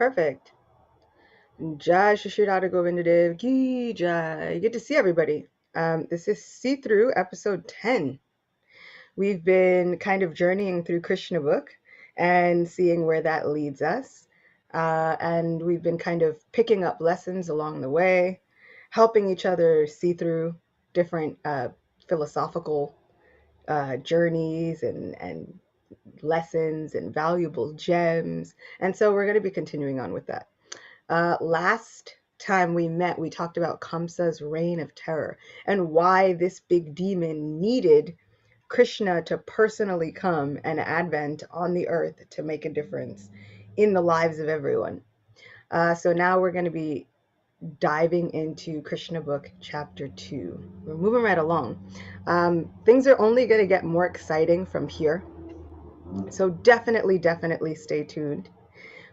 Perfect. Jai Shri Radha Govinda Dev Ki Jai. Good to see everybody. This is See Through episode 10. We've been kind of journeying through Krishna book and seeing where that leads us. And we've been kind of picking up lessons along the way, helping each other see through different philosophical journeys and lessons and valuable gems. And so we're going to be continuing on with that. Last time we met, we talked about Kamsa's reign of terror and why this big demon needed Krishna to personally come and advent on the earth to make a difference in the lives of everyone. So now we're going to be diving into Krishna book chapter 2. We're moving right along. Things are only going to get more exciting from here. So definitely stay tuned.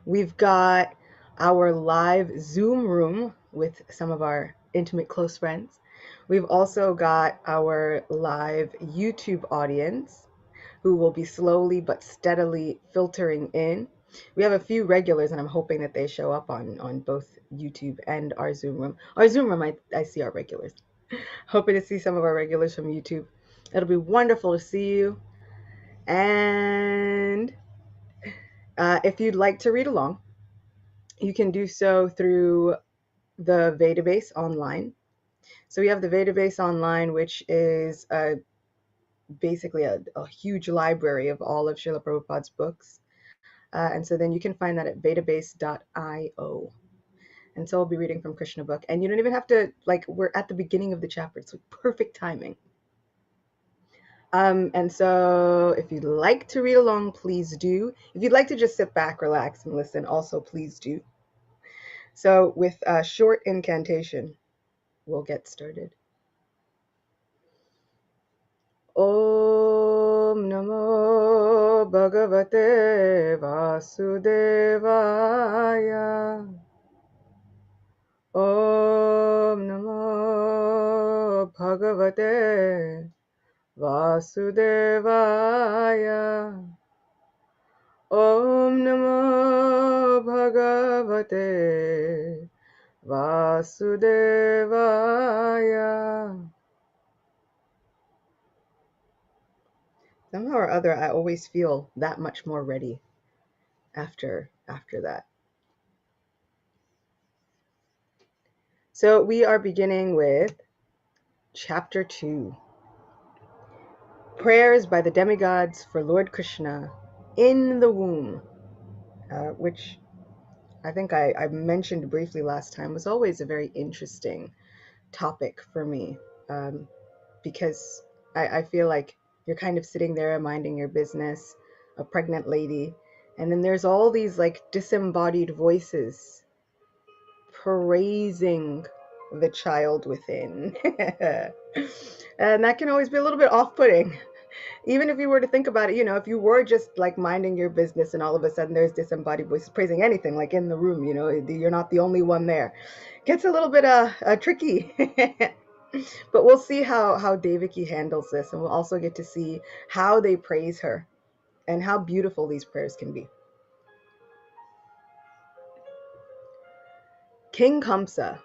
We've got our live Zoom room with some of our intimate close friends. We've also got our live YouTube audience who will be slowly but steadily filtering in. We have a few regulars, and I'm hoping that they show up on both YouTube and our Zoom room. Our Zoom room, I see our regulars. Hoping to see some of our regulars from YouTube. It'll be wonderful to see you. And if you'd like to read along, you can do so through the Vedabase online. So we have the Vedabase online, which is basically a huge library of all of Srila Prabhupada's books. And so then you can find that at vedabase.io. And so we'll be reading from Krishna book. And you don't even have to, we're at the beginning of the chapter. It's like perfect timing. And so if you'd like to read along, please do. If you'd like to just sit back, relax, and listen, also please do. So with a short incantation, we'll get started. Om Namo Bhagavate Vasudevaya. Om Namo Bhagavate Vasudevaya. Om Namo Bhagavate Vasudevaya. Somehow or other, I always feel that much more ready after that. So we are beginning with chapter 2. Prayers by the demigods for Lord Krishna in the womb, which I think I mentioned briefly last time, was always a very interesting topic for me, because I feel like you're kind of sitting there minding your business, a pregnant lady, and then there's all these disembodied voices praising the child within. And that can always be a little bit off-putting. Even if you were to think about it, if you were just minding your business and all of a sudden there's disembodied voices praising anything, in the room, you're not the only one there. Gets a little bit tricky. But we'll see how Devaki handles this, and we'll also get to see how they praise her and how beautiful these prayers can be. King Kamsa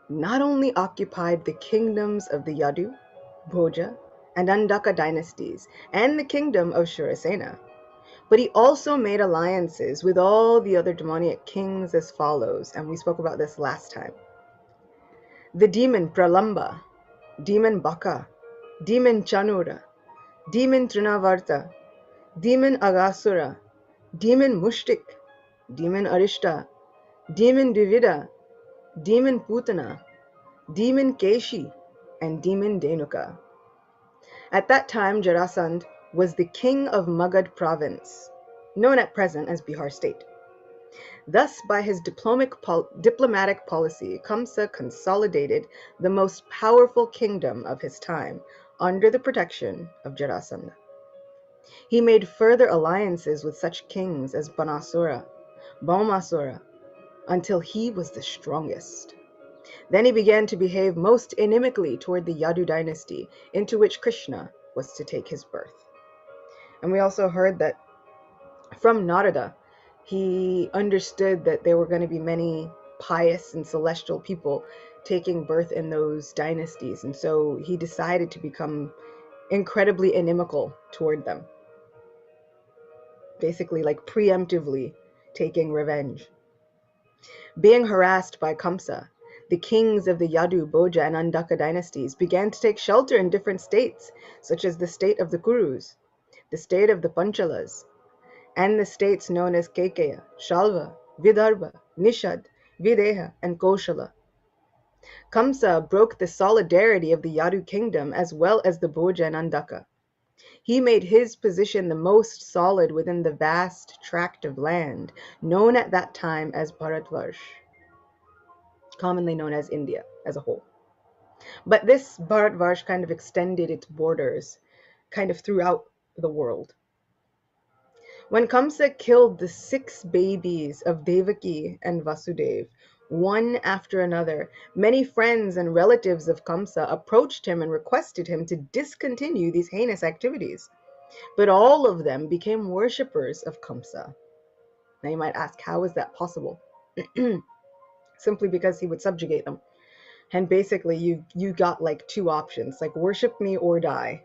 not only occupied the kingdoms of the Yadu, Bhoja, and Andaka dynasties and the kingdom of Shurasena, but he also made alliances with all the other demoniac kings as follows, and we spoke about this last time. The demon Pralamba, demon Baka, demon Chanura, demon Trinavarta, demon Agasura, demon Mushtik, demon Arishta, demon Dvivida, demon Putana, demon Keshi, and demon Denuka. At that time, Jarasandh was the king of Magad province, known at present as Bihar state. Thus, by his diplomatic policy, Kamsa consolidated the most powerful kingdom of his time under the protection of Jarasandha. He made further alliances with such kings as Banasura, Baumasura, until he was the strongest. Then he began to behave most inimically toward the Yadu dynasty, into which Krishna was to take his birth. And we also heard that from Narada, He understood that there were going to be many pious and celestial people taking birth in those dynasties. And so he decided to become incredibly inimical toward them, basically like preemptively taking revenge. Being harassed by Kamsa, the kings of the Yadu, Bhoja, and Andaka dynasties began to take shelter in different states, such as the state of the Kurus, the state of the Panchalas, and the states known as Kekeya, Shalva, Vidarbha, Nishad, Videha, and Koshala. Kamsa broke the solidarity of the Yadu kingdom as well as the Bhoja and Andaka. He made his position the most solid within the vast tract of land known at that time as Bharatvarsh, commonly known as India as a whole. But this Bharatvarsh kind of extended its borders kind of throughout the world. When Kamsa killed the 6 babies of Devaki and Vasudev, one after another, many friends and relatives of Kamsa approached him and requested him to discontinue these heinous activities. But all of them became worshippers of Kamsa. Now you might ask, how is that possible? Simply because he would subjugate them. And basically you got like 2 options, like worship me or die.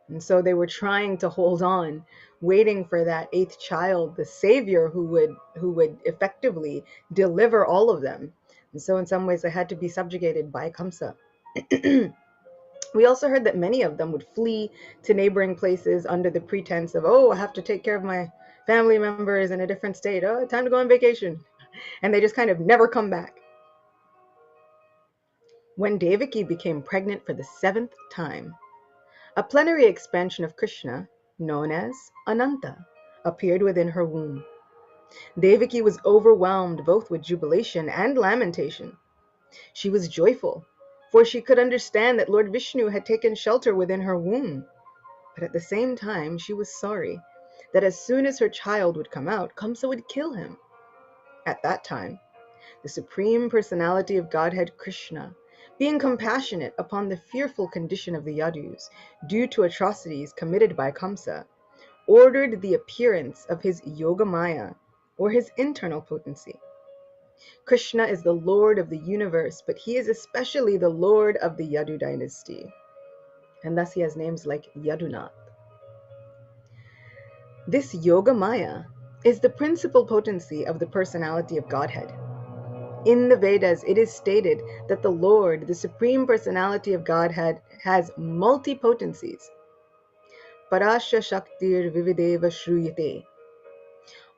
And so they were trying to hold on, waiting for that 8th child, the savior who would effectively deliver all of them. And so in some ways they had to be subjugated by Kamsa. We also heard that many of them would flee to neighboring places under the pretense of, oh, I have to take care of my family members in a different state. Oh, time to go on vacation. And they just kind of never come back. When Devaki became pregnant for the 7th time, a plenary expansion of Krishna, known as Ananta, appeared within her womb. Devaki was overwhelmed both with jubilation and lamentation. She was joyful, for she could understand that Lord Vishnu had taken shelter within her womb. But at the same time, she was sorry that as soon as her child would come out, Kamsa would kill him. At that time, the Supreme Personality of Godhead Krishna, being compassionate upon the fearful condition of the Yadus due to atrocities committed by Kamsa, ordered the appearance of his Yogamaya, or his internal potency. Krishna is the Lord of the universe, but he is especially the Lord of the Yadu dynasty, and thus he has names like Yadunath. This Yogamaya is the principal potency of the personality of Godhead. In the Vedas, it is stated that the Lord, the Supreme Personality of Godhead, has multi-potencies. Parasya Shaktir Vivideva Shruyate.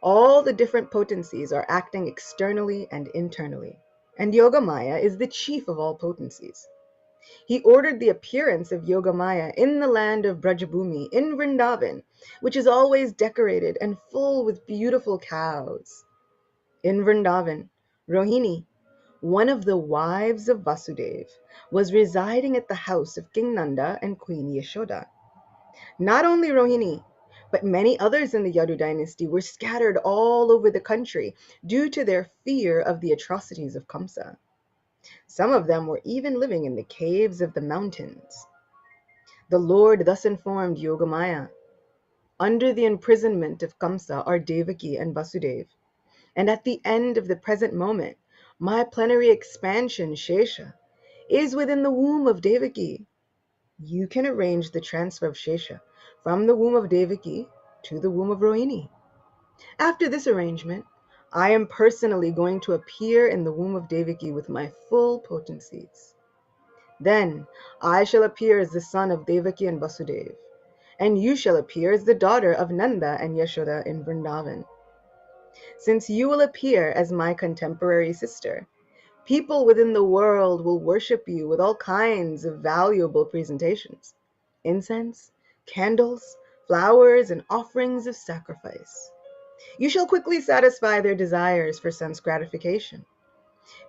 All the different potencies are acting externally and internally, and Yogamaya is the chief of all potencies. He ordered the appearance of Yogamaya in the land of Brajabhumi, in Vrindavan, which is always decorated and full with beautiful cows. In Vrindavan, Rohini, one of the wives of Vasudeva, was residing at the house of King Nanda and Queen Yashoda. Not only Rohini, but many others in the Yadu dynasty were scattered all over the country due to their fear of the atrocities of Kamsa. Some of them were even living in the caves of the mountains. The Lord thus informed Yogamaya, under the imprisonment of Kamsa are Devaki and Vasudeva, and at the end of the present moment, my plenary expansion, Shesha, is within the womb of Devaki. You can arrange the transfer of Shesha from the womb of Devaki to the womb of Rohini. After this arrangement, I am personally going to appear in the womb of Devaki with my full potencies. Then I shall appear as the son of Devaki and Vasudeva, and you shall appear as the daughter of Nanda and Yashoda in Vrindavan. Since you will appear as my contemporary sister, people within the world will worship you with all kinds of valuable presentations, incense, candles, flowers, and offerings of sacrifice. You shall quickly satisfy their desires for sense gratification.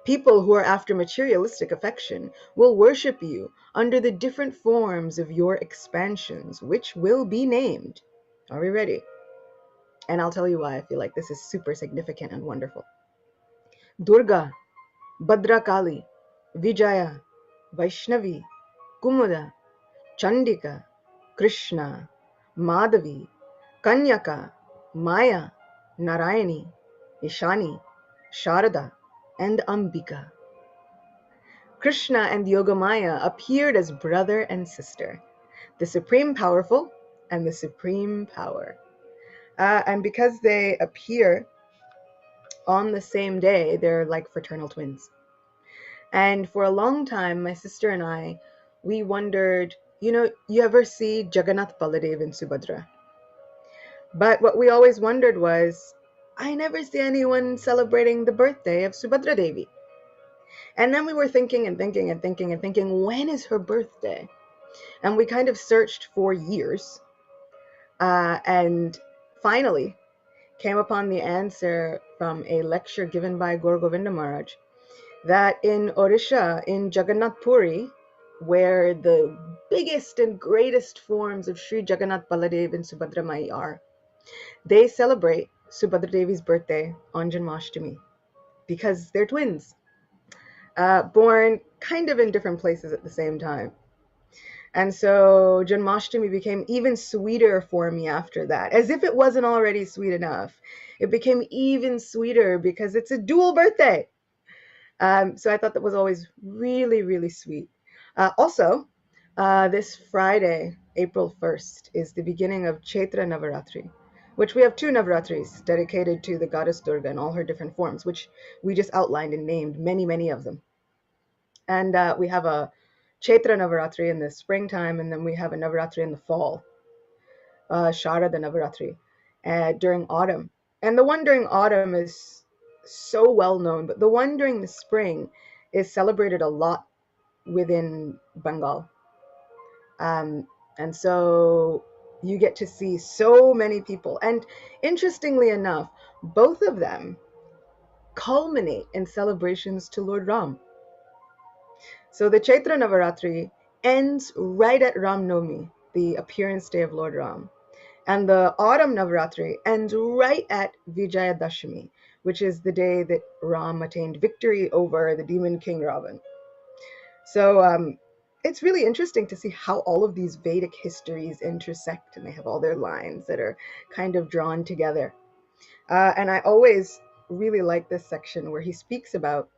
People who are after materialistic affection will worship you under the different forms of your expansions, which will be named. Are we ready? And I'll tell you why I feel like this is super significant and wonderful. Durga, Bhadrakali, Vijaya, Vaishnavi, Kumuda, Chandika, Krishna, Madhavi, Kanyaka, Maya, Narayani, Ishani, Sharada, and Ambika. Krishna and Yogamaya appeared as brother and sister, the supreme powerful and the supreme power. And because they appear on the same day, they're like fraternal twins. And for a long time, my sister and I, we wondered, you ever see Jagannath Baladev and Subhadra? But what we always wondered was, I never see anyone celebrating the birthday of Subhadra Devi. And then we were thinking and thinking and thinking and thinking, when is her birthday? And we kind of searched for years, and finally came upon the answer from a lecture given by Gaur Govinda Maharaj, that in Odisha, in Jagannath Puri, where the biggest and greatest forms of Sri Jagannath Baladev and Subhadra Mai are, they celebrate Subhadra Devi's birthday on Janmashtami because they're twins, born kind of in different places at the same time. And so Janmashtami became even sweeter for me after that, as if it wasn't already sweet enough. It became even sweeter because it's a dual birthday. So I thought that was always really, really sweet. Also, this Friday, April 1st, is the beginning of Chaitra Navaratri, which we have 2 Navaratris dedicated to the goddess Durga in all her different forms, which we just outlined and named many, many of them. And we have a Chaitra Navaratri in the springtime, and then we have a Navaratri in the fall, Sharada Navaratri, during autumn. And the one during autumn is so well known, but the one during the spring is celebrated a lot within Bengal. And so you get to see so many people. And interestingly enough, both of them culminate in celebrations to Lord Ram. So the Chaitra Navaratri ends right at Ram Navami, the appearance day of Lord Ram. And the autumn Navaratri ends right at Vijayadashami, which is the day that Ram attained victory over the demon king Ravan. So it's really interesting to see how all of these Vedic histories intersect, and they have all their lines that are kind of drawn together. And I always really like this section where he speaks about,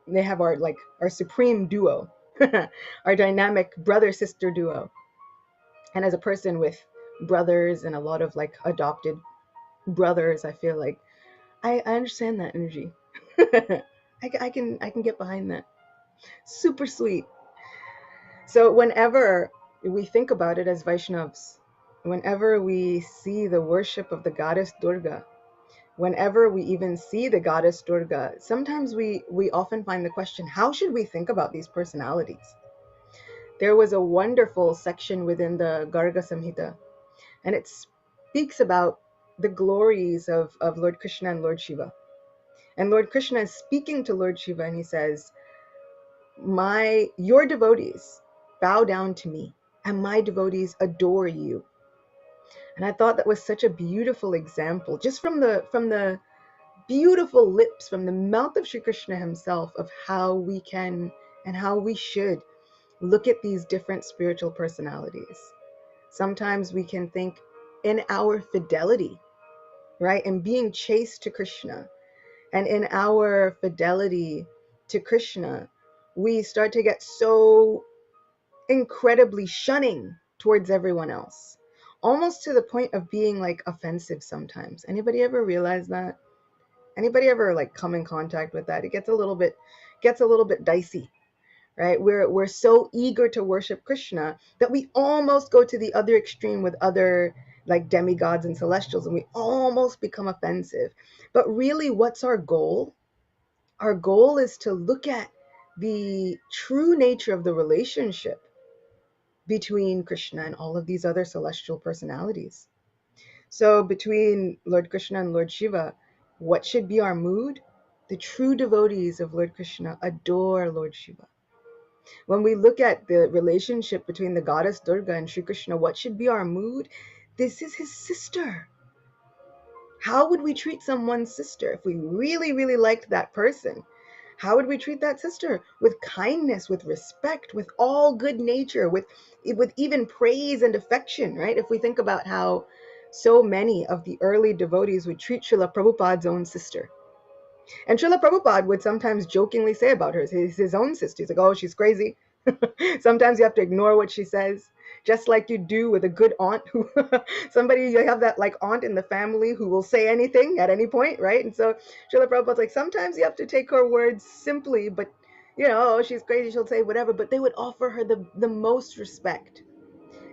they have our supreme duo, our dynamic brother-sister duo. And as a person with brothers and a lot of adopted brothers, I feel like I understand that energy. I can get behind that. Super sweet. So whenever we think about it as Vaishnavas, whenever we see the worship of the goddess Durga, whenever we even see the goddess Durga, sometimes we often find the question, how should we think about these personalities? There was a wonderful section within the Garga Samhita, and it speaks about the glories of Lord Krishna and Lord Shiva. And Lord Krishna is speaking to Lord Shiva, and he says, your devotees bow down to me, and my devotees adore you. And I thought that was such a beautiful example, just from the beautiful lips, from the mouth of Sri Krishna himself, of how we can and how we should look at these different spiritual personalities. Sometimes we can think in our fidelity, right? And being chaste to Krishna. And in our fidelity to Krishna, we start to get so incredibly shunning towards everyone else, almost to the point of being offensive sometimes. Anybody ever realize that? Anybody ever come in contact with that? It gets a little bit dicey, right? We're so eager to worship Krishna that we almost go to the other extreme with other demigods and celestials, and we almost become offensive. But really, what's our goal? Our goal is to look at the true nature of the relationship between Krishna and all of these other celestial personalities. So between Lord Krishna and Lord Shiva, what should be our mood? The true devotees of Lord Krishna adore Lord Shiva. When we look at the relationship between the goddess Durga and Sri Krishna, what should be our mood? This is his sister. How would we treat someone's sister if we really, really liked that person? How would we treat that sister? With kindness, with respect, with all good nature, with even praise and affection, right? If we think about how so many of the early devotees would treat Srila Prabhupada's own sister. And Srila Prabhupada would sometimes jokingly say about her, his own sister, he's like, oh, she's crazy. Sometimes you have to ignore what she says, just like you do with a good aunt who somebody, you have that like aunt in the family who will say anything at any point, right? And so Srila Prabhupada's like, sometimes you have to take her words simply, but oh, she's crazy, she'll say whatever, but they would offer her the most respect,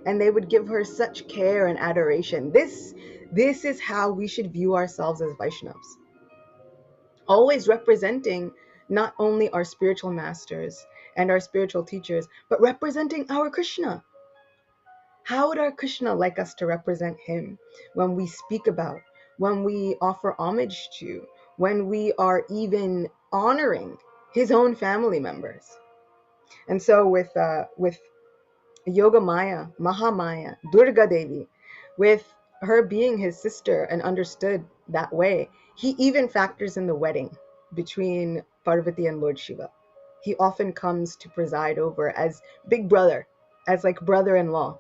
and they would give her such care and adoration. This is how we should view ourselves as Vaishnavas, always representing not only our spiritual masters and our spiritual teachers, but representing our Krishna. How would our Krishna like us to represent him when we speak about, when we offer homage to, when we are even honoring his own family members? And so with Yogamaya, Mahamaya, Durga Devi, with her being his sister and understood that way, he even factors in the wedding between Parvati and Lord Shiva. He often comes to preside over as big brother, as like brother-in-law.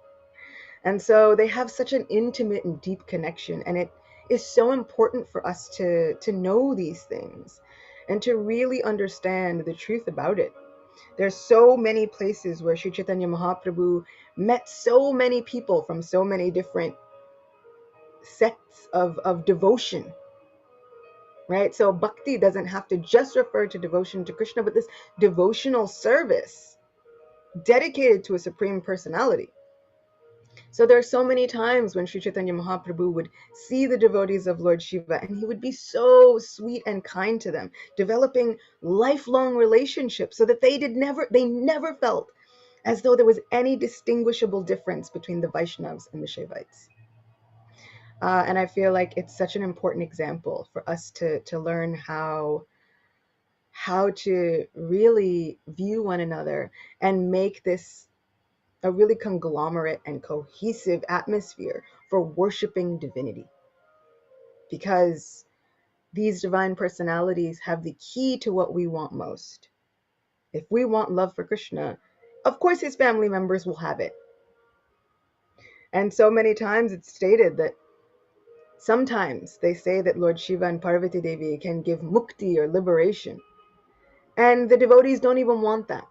And so they have such an intimate and deep connection. And it is so important for us to know these things and to really understand the truth about it. There's so many places where Sri Chaitanya Mahaprabhu met so many people from so many different sects of devotion, right? So bhakti doesn't have to just refer to devotion to Krishna, but this devotional service dedicated to a supreme personality. So there are so many times when Sri Chaitanya Mahaprabhu would see the devotees of Lord Shiva, and he would be so sweet and kind to them, developing lifelong relationships so that they never felt as though there was any distinguishable difference between the Vaishnavas and the Shaivites. And I feel like it's such an important example for us to learn how to really view one another and make this a really conglomerate and cohesive atmosphere for worshiping divinity. Because these divine personalities have the key to what we want most. If we want love for Krishna, of course his family members will have it. And so many times it's stated that sometimes they say that Lord Shiva and Parvati Devi can give mukti or liberation. And the devotees don't even want that.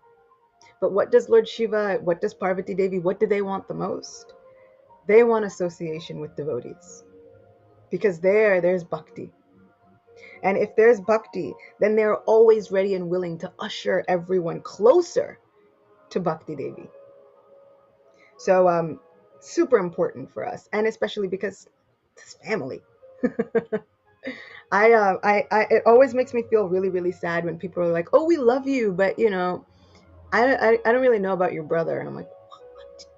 But what does Lord Shiva, what does Parvati Devi, what do they want the most? They want association with devotees. Because there's bhakti. And if there's bhakti, then they're always ready and willing to usher everyone closer to Bhakti Devi. So super important for us, and especially because it's family. It always makes me feel really, really sad when people are like, "Oh, we love you, but I don't really know about your brother," and I'm like, "What?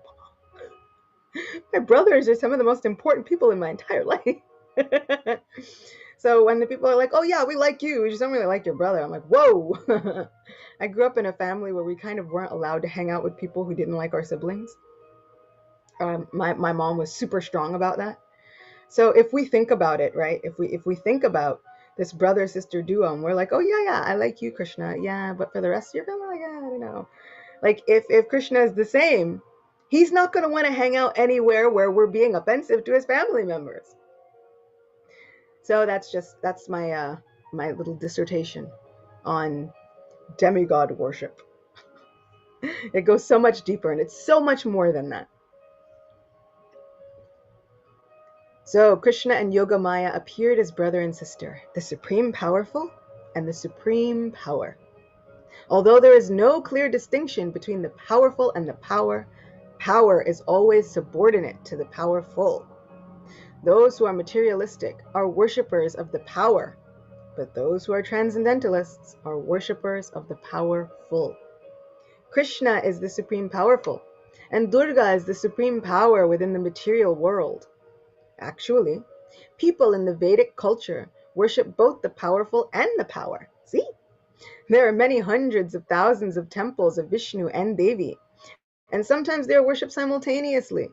My brothers are some of the most important people in my entire life." So when the people are like, "Oh yeah, we like you, we just don't really like your brother," I'm like, "Whoa!" I grew up in a family where we kind of weren't allowed to hang out with people who didn't like our siblings. My mom was super strong about that. So if we think about it, right? If we think about this brother sister duo, and we're like, "Oh yeah, I like you, Krishna, yeah," but for the rest of your family, yeah, I don't know. Like if Krishna is the same, he's not going to want to hang out anywhere where we're being offensive to his family members. So that's my my little dissertation on demigod worship. It goes so much deeper, and it's so much more than that. So Krishna and Yogamaya appeared as brother and sister, the supreme powerful and the supreme power. Although there is no clear distinction between the powerful and the power, power is always subordinate to the powerful. Those who are materialistic are worshippers of the power, but those who are transcendentalists are worshippers of the powerful. Krishna is the supreme powerful, and Durga is the supreme power within the material world. Actually, people in the Vedic culture worship both the powerful and the power. See? There are many hundreds of thousands of temples of Vishnu and Devi, and sometimes they are worshipped simultaneously.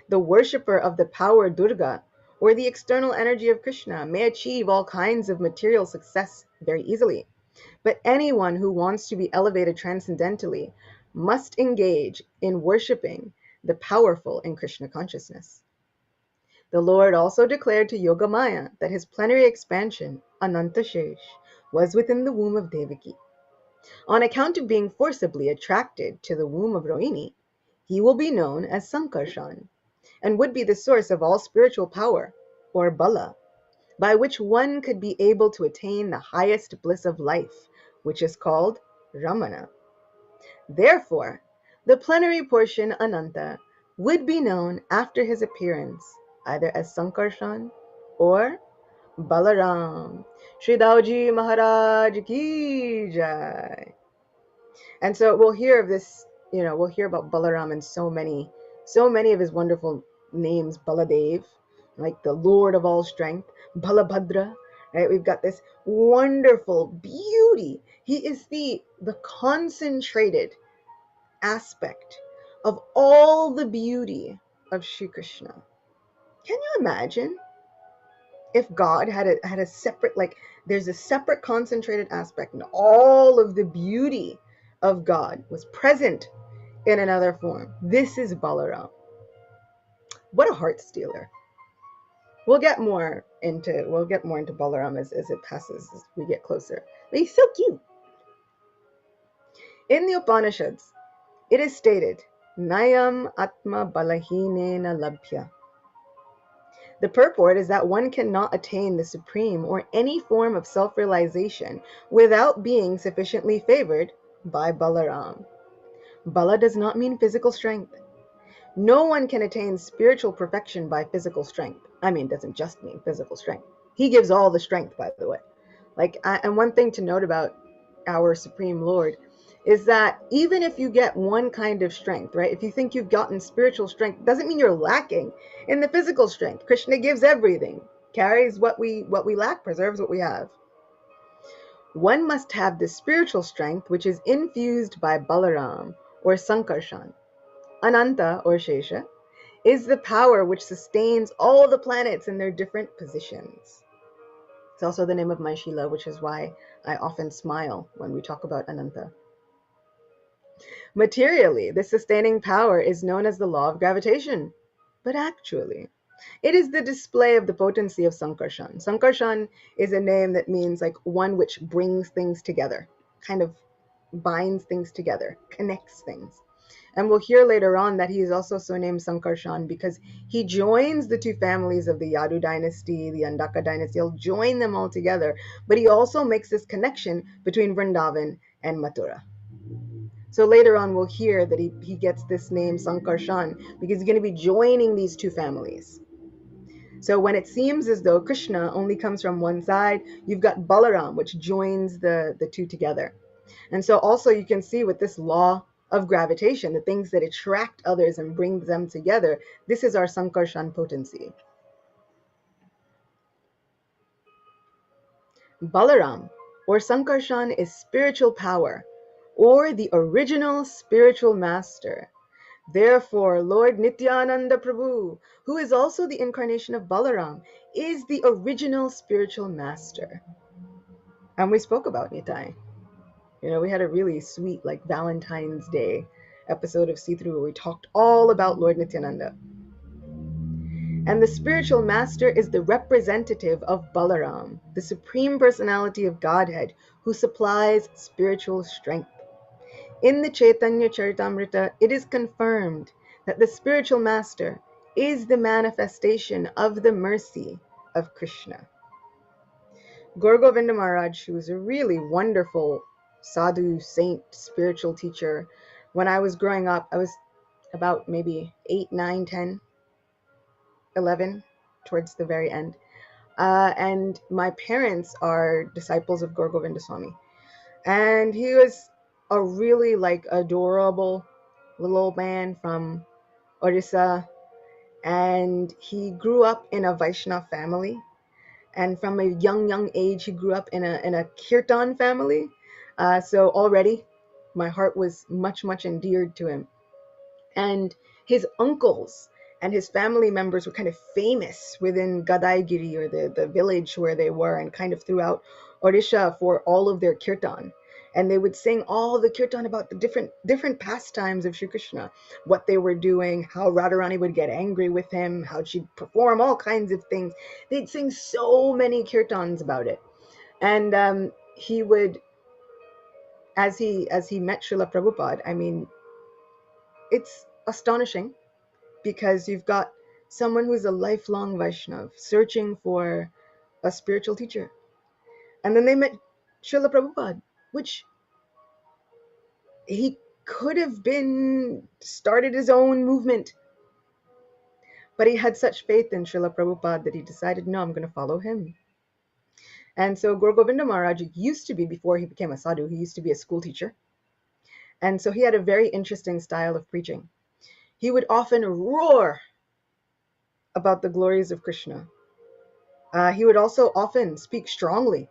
The worshipper of the power Durga, or the external energy of Krishna, may achieve all kinds of material success very easily. But anyone who wants to be elevated transcendentally must engage in worshipping the powerful in Krishna consciousness. The Lord also declared to Yogamaya that his plenary expansion, Anantashesh, was within the womb of Devaki. On account of being forcibly attracted to the womb of Rohini, he will be known as Sankarshan, and would be the source of all spiritual power, or Bala, by which one could be able to attain the highest bliss of life, which is called Ramana. Therefore, the plenary portion Ananta would be known after his appearance either as Sankarshan or Balaram. Shri Dauji Maharaj ki jai. And so we'll hear of this, we'll hear about Balaram in so many of his wonderful names. Baladev, like the Lord of all strength, Balabhadra, right? We've got this wonderful beauty. He is the concentrated aspect of all the beauty of Shri Krishna. Can you imagine if God had a separate, like, there's a separate concentrated aspect, and all of the beauty of God was present in another form? This is Balaram. What a heart stealer. We'll get more into Balaram as it passes, as we get closer. But he's so cute. In the Upanishads, it is stated, Nayam Atma Balahinena Labhya. The purport is that one cannot attain the supreme or any form of self-realization without being sufficiently favored by Balaram. Bala does not mean physical strength. No one can attain spiritual perfection by physical strength. I mean, it doesn't just mean physical strength. He gives all the strength, by the way. And one thing to note about our Supreme Lord is that even if you get one kind of strength, right? If you think you've gotten spiritual strength, doesn't mean you're lacking in the physical strength. Krishna gives everything, carries what we lack, preserves what we have. One must have the spiritual strength which is infused by Balaram or Sankarshan. Ananta or Shesha is the power which sustains all the planets in their different positions. It's also the name of my Shila, which is why I often smile when we talk about Ananta. Materially, this sustaining power is known as the law of gravitation, but actually, it is the display of the potency of Sankarshan. Sankarshan is a name that means like one which brings things together, kind of binds things together, connects things. And we'll hear later on that he is also so named Sankarshan because he joins the two families of the Yadu dynasty, the Andaka dynasty. He'll join them all together, but he also makes this connection between Vrindavan and Mathura. So later on, we'll hear that he gets this name Sankarshan because he's going to be joining these two families. So when it seems as though Krishna only comes from one side, you've got Balaram, which joins the two together. And so also you can see with this law of gravitation, the things that attract others and bring them together, this is our Sankarshan potency. Balaram or Sankarshan is spiritual power, or the original spiritual master. Therefore, Lord Nityananda Prabhu, who is also the incarnation of Balaram, is the original spiritual master. And we spoke about Nitai. We had a really sweet, like, Valentine's Day episode of See-Through where we talked all about Lord Nityananda. And the spiritual master is the representative of Balaram, the supreme personality of Godhead, who supplies spiritual strength. In the Chaitanya Charitamrita, it is confirmed that the spiritual master is the manifestation of the mercy of Krishna. Gaur Govinda Maharaj, who was a really wonderful sadhu, saint, spiritual teacher, when I was growing up, I was about maybe 8, 9, 10, 11, towards the very end. And my parents are disciples of Gaur Govinda Swami. And he was a really, like, adorable little old man from Orissa. And he grew up in a Vaishnava family. And from a young age, he grew up in a Kirtan family. So already my heart was much endeared to him. And his uncles and his family members were kind of famous within Gadaigiri, or the village where they were, and kind of throughout Odisha, for all of their kirtan. and they would sing all the kirtan about the different pastimes of Shri Krishna, what they were doing, how Radharani would get angry with him, how she'd perform all kinds of things. They'd sing so many kirtans about it. And he would, as he met Srila Prabhupada, I mean, it's astonishing, because you've got someone who's a lifelong Vaishnav searching for a spiritual teacher. And then they met Srila Prabhupada, which he could have been started his own movement. But he had such faith in Srila Prabhupada that he decided, no, I'm going to follow him. And so Gaur Govinda Maharaj used to be, before he became a sadhu, he used to be a school teacher. And so he had a very interesting style of preaching. He would often roar about the glories of Krishna. He would also often speak strongly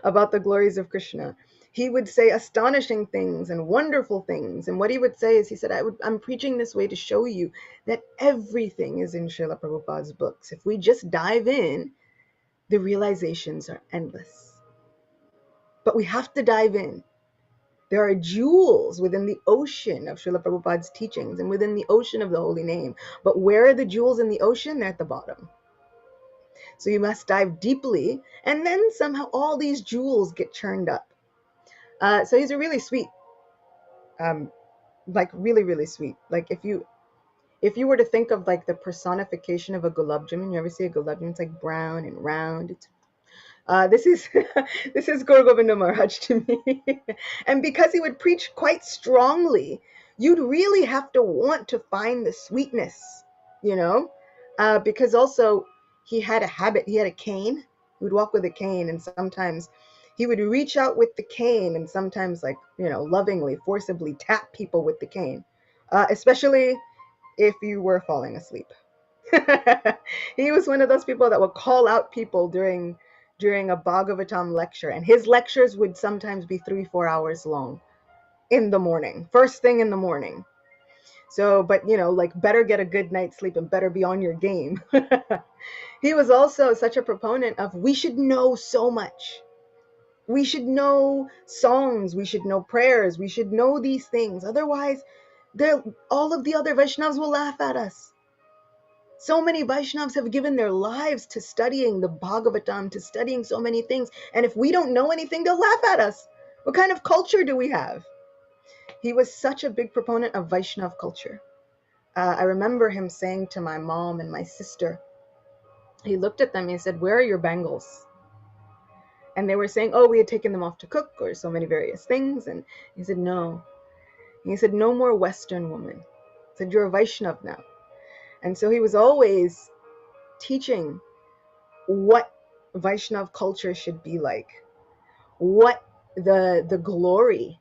about the glories of Krishna. He would say astonishing things and wonderful things. And what he would say is, he said, I'm preaching this way to show you that everything is in Srila Prabhupada's books. If we just dive in, the realizations are endless. But we have to dive in. There are jewels within the ocean of Srila Prabhupada's teachings and within the ocean of the holy name. But where are the jewels in the ocean? They're at the bottom. So you must dive deeply, and then somehow all these jewels get churned up. So he's a really sweet, like really, really sweet. Like if you were to think of like the personification of a gulab jamun, you ever see a gulab jamun? It's like brown and round. It's this is this is Gaur Govinda Maharaj to me. And because he would preach quite strongly, you'd really have to want to find the sweetness, because also he had a habit. He had a cane. He would walk with a cane, and sometimes he would reach out with the cane and sometimes, like, lovingly, forcibly tap people with the cane, especially if you were falling asleep. He was one of those people that would call out people during a Bhagavatam lecture, and his lectures would sometimes be 3-4 hours long in the morning, first thing in the morning. So, but like, better get a good night's sleep and better be on your game. He was also such a proponent of, we should know so much. We should know songs, we should know prayers, we should know these things. Otherwise, all of the other Vaishnavas will laugh at us. So many Vaishnavas have given their lives to studying the Bhagavatam, to studying so many things. And if we don't know anything, they'll laugh at us. What kind of culture do we have? He was such a big proponent of Vaishnav culture. I remember him saying to my mom and my sister, he looked at them and he said, "Where are your bangles?" And they were saying, oh, we had taken them off to cook or so many various things. And he said, no. And he said, no more Western woman. He said, you're a Vaishnav now. And so he was always teaching what Vaishnav culture should be like, what the glory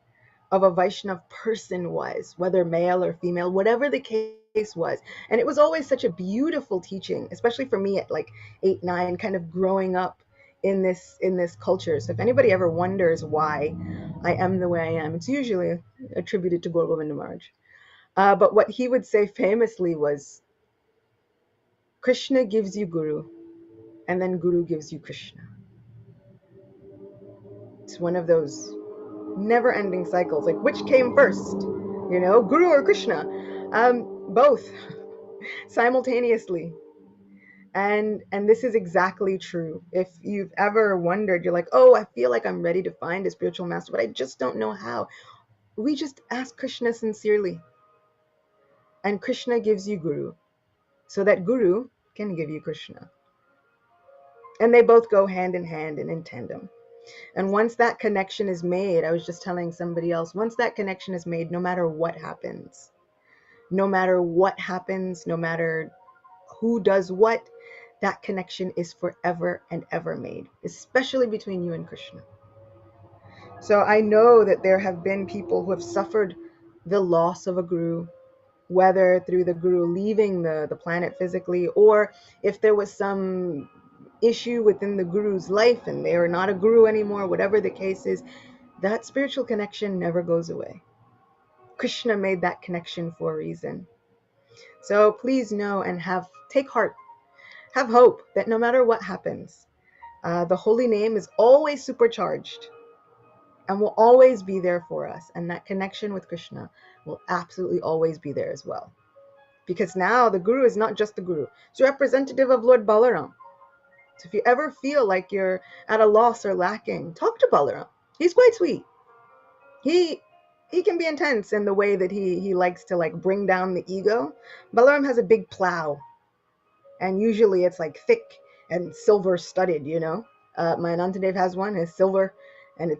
of a Vaishnav person was, whether male or female, whatever the case was. And it was always such a beautiful teaching, especially for me at like 8, 9, kind of growing up in this culture. So if anybody ever wonders why I am the way I am, it's usually attributed to Gaur Govinda Maharaj. But what he would say famously was, Krishna gives you Guru, and then Guru gives you Krishna. It's one of those never-ending cycles. Like, which came first? Guru or Krishna? Both simultaneously. And this is exactly true. If you've ever wondered, you're like, oh, I feel like I'm ready to find a spiritual master, but I just don't know how. We just ask Krishna sincerely. And Krishna gives you Guru, so that Guru can give you Krishna. And they both go hand in hand and in tandem. And once that connection is made, I was just telling somebody else, once that connection is made, no matter what happens, no matter who does what, that connection is forever and ever made, especially between you and Krishna. So I know that there have been people who have suffered the loss of a guru, whether through the guru leaving the planet physically, or if there was some issue within the guru's life and they are not a guru anymore, whatever the case is, that spiritual connection never goes away. Krishna made that connection for a reason. So please know and take heart, have hope that no matter what happens, the holy name is always supercharged. and will always be there for us. And that connection with Krishna will absolutely always be there as well. Because now the Guru is not just the Guru, it's a representative of Lord Balaram. So if you ever feel like you're at a loss or lacking, talk to Balaram. He's quite sweet. He can be intense in the way that he likes to like bring down the ego. Balaram has a big plow, and usually it's like thick and silver studded, you know. My Anantadev has one, it's silver, and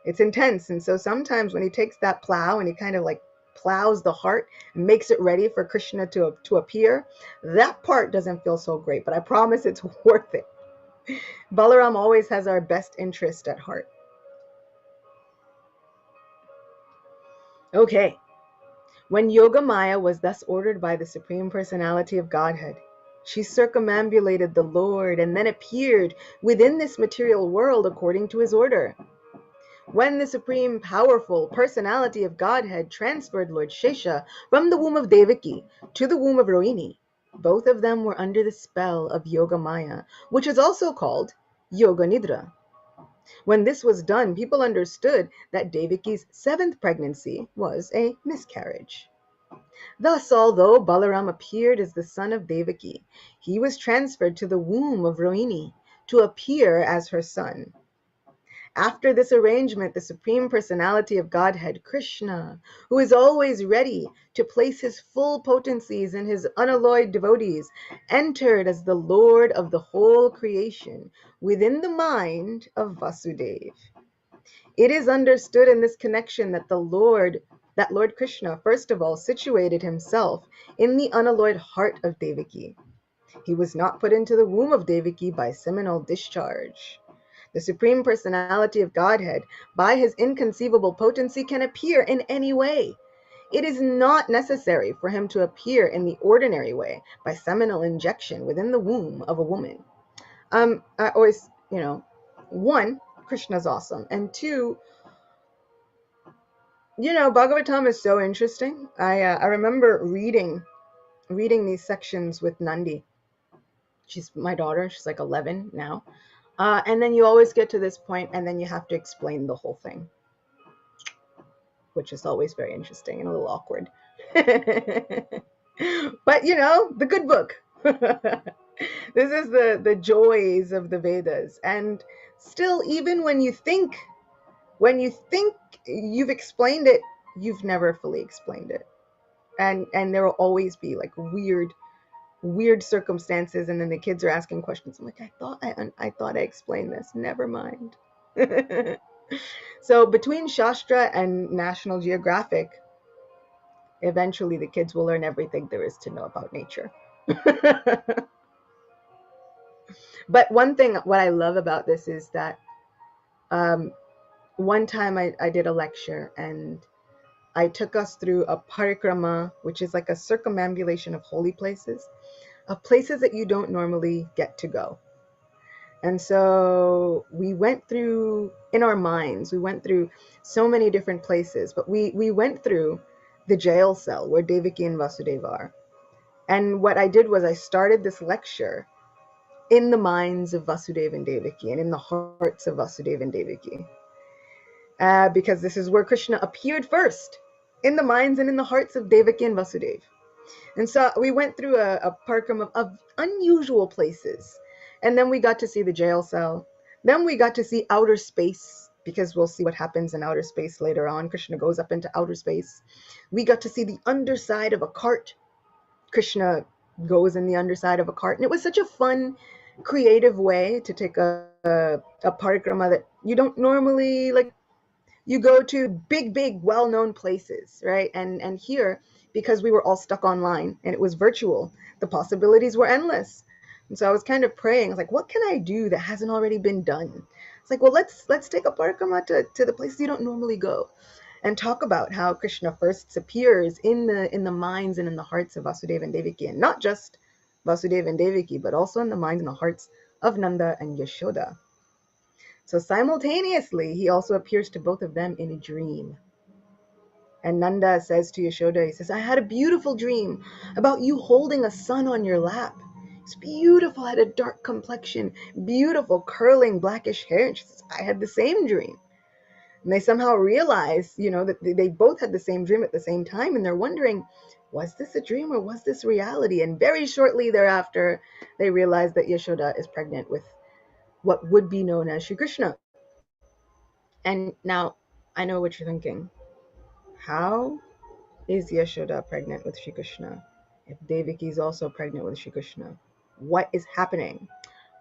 it's intense. And so sometimes when he takes that plow and he kind of like plows the heart and makes it ready for Krishna to appear, that part doesn't feel so great, but I promise it's worth it. Balaram always has our best interest at heart. Okay. When Yogamaya was thus ordered by the Supreme Personality of Godhead, she circumambulated the Lord and then appeared within this material world according to his order. When the Supreme Powerful Personality of Godhead transferred Lord Shesha from the womb of Devaki to the womb of Rohini, both of them were under the spell of Yogamaya, which is also called Yoga Nidra. When this was done, people understood that Devaki's 7th pregnancy was a miscarriage. Thus, although Balaram appeared as the son of Devaki, he was transferred to the womb of Rohini to appear as her son. After this arrangement, the Supreme Personality of Godhead, Krishna, who is always ready to place his full potencies in his unalloyed devotees, entered as the Lord of the whole creation within the mind of Vasudeva. It is understood in this connection that Lord Krishna, first of all, situated himself in the unalloyed heart of Devaki. He was not put into the womb of Devaki by seminal discharge. The Supreme Personality of Godhead, by his inconceivable potency, can appear in any way. It is not necessary for him to appear in the ordinary way by seminal injection within the womb of a woman. I always, one, Krishna's awesome, and two, Bhagavatam is so interesting. I remember reading these sections with Nandi. She's my daughter. She's like 11 now. And then you always get to this point, and then you have to explain the whole thing, which is always very interesting and a little awkward. But, the good book. This is the joys of the Vedas. And still, even when you think you've explained it, you've never fully explained it. And there will always be like weird circumstances, and then the kids are asking questions. I'm like, I thought I explained this. Never mind. So between Shastra and National Geographic, eventually the kids will learn everything there is to know about nature. But one thing, what I love about this is that one time I did a lecture, and I took us through a parikrama, which is like a circumambulation of holy places, of places that you don't normally get to go. And so we went through, in our minds, we went through so many different places, but we went through the jail cell where Devaki and Vasudeva are. And what I did was I started this lecture in the minds of Vasudeva and Devaki and in the hearts of Vasudeva and Devaki. Because this is where Krishna appeared first, in the minds and in the hearts of Devaki and Vasudeva. And so we went through a parkrama of unusual places. And then we got to see the jail cell. Then we got to see outer space, because we'll see what happens in outer space later on. Krishna goes up into outer space. We got to see the underside of a cart. Krishna goes in the underside of a cart. And it was such a fun, creative way to take a parikrama that you don't normally, like, you go to big, well-known places, right? And here, because we were all stuck online and it was virtual, the possibilities were endless. And so I was kind of praying. I was like, what can I do that hasn't already been done? It's like, well, let's take a parikrama to the places you don't normally go, and talk about how Krishna first appears in the minds and in the hearts of Vasudeva and Devaki, and not just Vasudeva and Devaki, but also in the minds and the hearts of Nanda and Yashoda. So simultaneously, he also appears to both of them in a dream. And Nanda says to Yashoda, he says, I had a beautiful dream about you holding a son on your lap. It's beautiful, had a dark complexion, beautiful curling blackish hair. And she says, I had the same dream. And they somehow realize, that they both had the same dream at the same time, and they're wondering, was this a dream or was this reality? And very shortly thereafter, they realize that Yashoda is pregnant with what would be known as Shri Krishna. And now I know what you're thinking. How is Yashoda pregnant with Shri Krishna if Devaki is also pregnant with Shri Krishna? What is happening?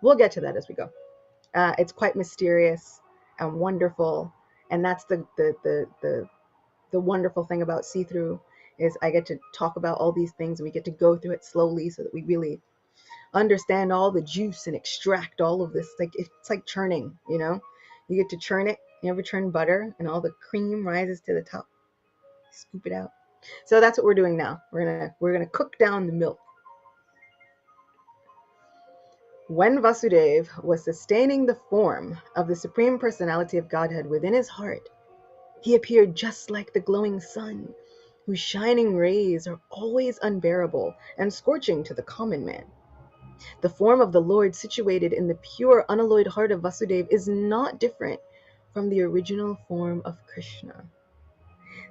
We'll get to that as we go. It's quite mysterious and wonderful, and that's the wonderful thing about see-through is I get to talk about all these things, and we get to go through it slowly so that we really understand all the juice and extract all of this. It's like churning, you get to churn it. You ever churn butter and all the cream rises to the top? Scoop it out. So that's what we're doing now. We're gonna cook down the milk. When Vasudeva was sustaining the form of the Supreme Personality of Godhead within his heart, he appeared just like the glowing sun, whose shining rays are always unbearable and scorching to the common man. The form of the Lord situated in the pure, unalloyed heart of Vasudeva is not different from the original form of Krishna.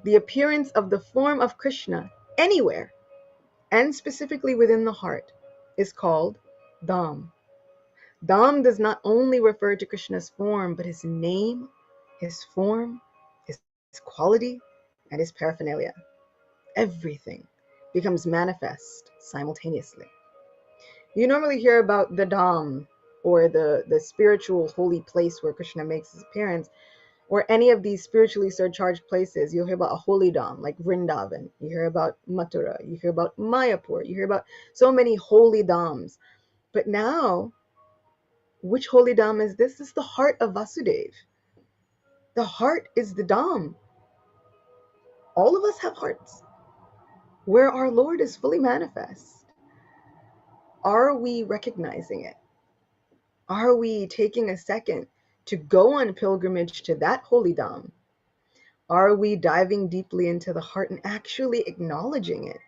The appearance of the form of Krishna anywhere, and specifically within the heart, is called Dham. Dham does not only refer to Krishna's form, but his name, his form, his quality, and his paraphernalia. Everything becomes manifest simultaneously. You normally hear about the Dham, or the spiritual holy place where Krishna makes his appearance, or any of these spiritually surcharged places. You'll hear about a holy Dham like Vrindavan. You hear about Mathura. You hear about Mayapur. You hear about so many holy Dhams. But now, which holy Dham is this? This is the heart of Vasudeva. The heart is the Dham. All of us have hearts where our Lord is fully manifest. Are we recognizing it? Are we taking a second to go on pilgrimage to that holy Dham? Are we diving deeply into the heart and actually acknowledging it?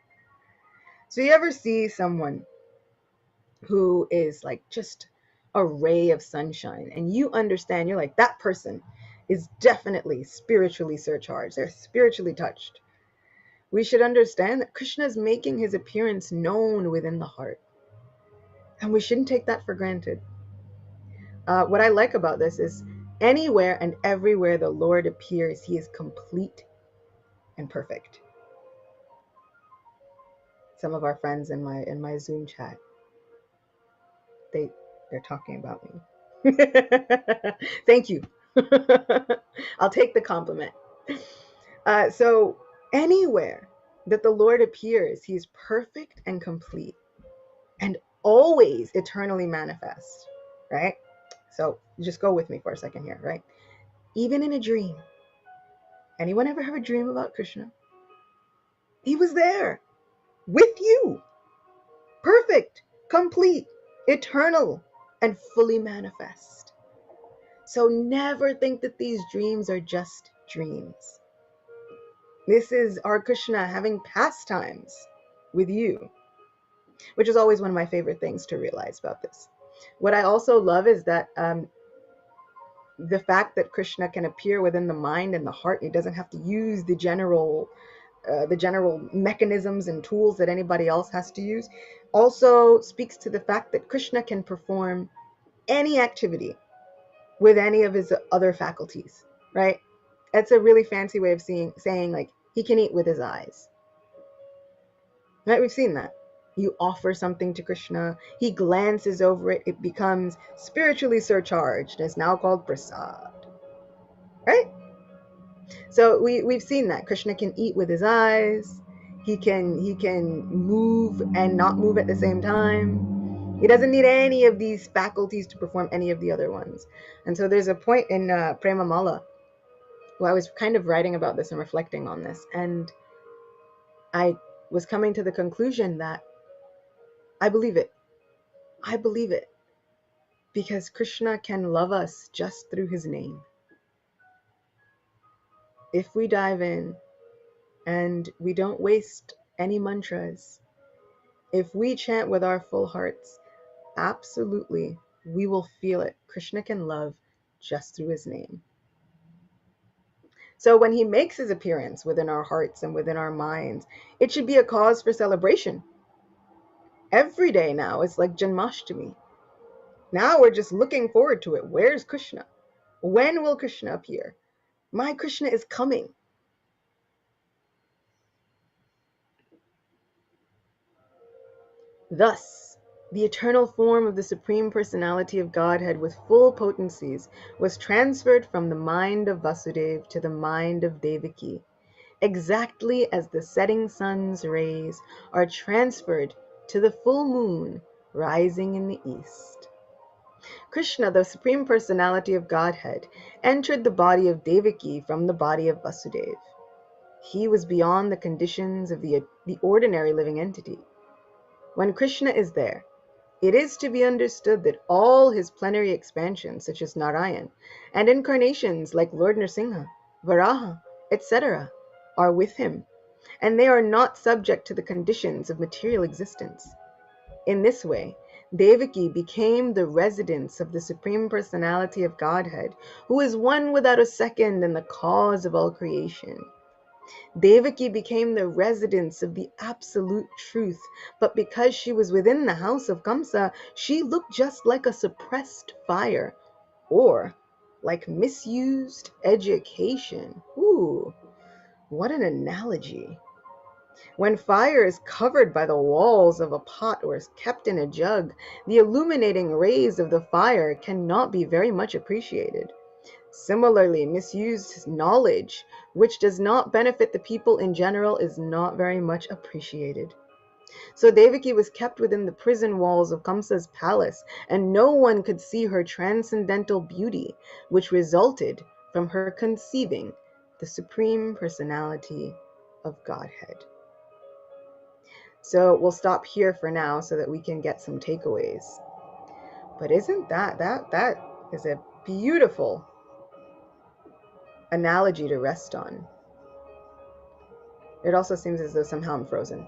So you ever see someone who is like just a ray of sunshine, and you understand, you're like, that person is definitely spiritually surcharged. They're spiritually touched. We should understand that Krishna is making his appearance known within the heart. And we shouldn't take that for granted. What I like about this is anywhere and everywhere the Lord appears, he is complete and perfect. Some of our friends in my Zoom chat, they're talking about me. Thank you. I'll take the compliment. So anywhere that the Lord appears, he is perfect and complete and always eternally manifest, right? So just go with me for a second here, right? Even in a dream. Anyone ever have a dream about Krishna? He was there with you. Perfect, complete, eternal, and fully manifest. So never think that these dreams are just dreams. This is our Krishna having pastimes with you, which is always one of my favorite things to realize about this. What I also love is that the fact that Krishna can appear within the mind and the heart, he doesn't have to use the general mechanisms and tools that anybody else has to use, also speaks to the fact that Krishna can perform any activity with any of his other faculties, right? That's a really fancy way of saying like he can eat with his eyes, right? We've seen that. You offer something to Krishna, he glances over it, it becomes spiritually surcharged. It's now called prasad, right? So we've seen that Krishna can eat with his eyes. He can move and not move at the same time. He doesn't need any of these faculties to perform any of the other ones. And so there's a point in Prema Mala where I was kind of writing about this and reflecting on this, and I was coming to the conclusion that I believe it. I believe it because Krishna can love us just through his name. If we dive in and we don't waste any mantras, if we chant with our full hearts, absolutely, we will feel it. Krishna can love just through his name. So when he makes his appearance within our hearts and within our minds, it should be a cause for celebration. Every day now is like Janmashtami. Now we're just looking forward to it. Where's Krishna? When will Krishna appear? My Krishna is coming. Thus, the eternal form of the Supreme Personality of Godhead with full potencies was transferred from the mind of Vasudeva to the mind of Devaki, exactly as the setting sun's rays are transferred to the full moon rising in the east. Krishna, the Supreme Personality of Godhead, entered the body of Devaki from the body of Vasudeva. He was beyond the conditions of the ordinary living entity. When Krishna is there, it is to be understood that all his plenary expansions, such as Narayan, and incarnations like Lord Nrsimha, Varaha, etc., are with him, and they are not subject to the conditions of material existence. In this way, Devaki became the residence of the Supreme Personality of Godhead, who is one without a second and the cause of all creation. Devaki became the residence of the absolute truth, but because she was within the house of Kamsa, she looked just like a suppressed fire, or like misused education. Ooh, what an analogy. When fire is covered by the walls of a pot or is kept in a jug, the illuminating rays of the fire cannot be very much appreciated. Similarly, misused knowledge, which does not benefit the people in general, is not very much appreciated. So Devaki was kept within the prison walls of Kamsa's palace, and no one could see her transcendental beauty, which resulted from her conceiving the Supreme Personality of Godhead. So we'll stop here for now so that we can get some takeaways. But isn't that is a beautiful analogy to rest on. It also seems as though somehow I'm frozen.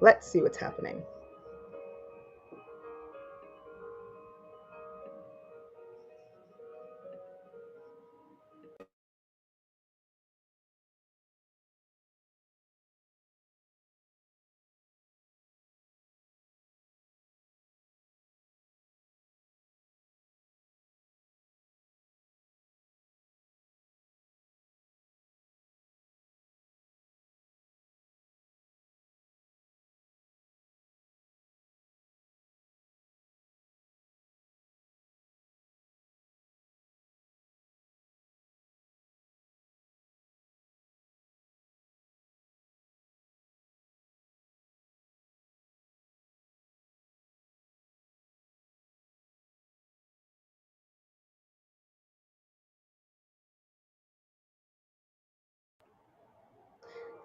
Let's see what's happening.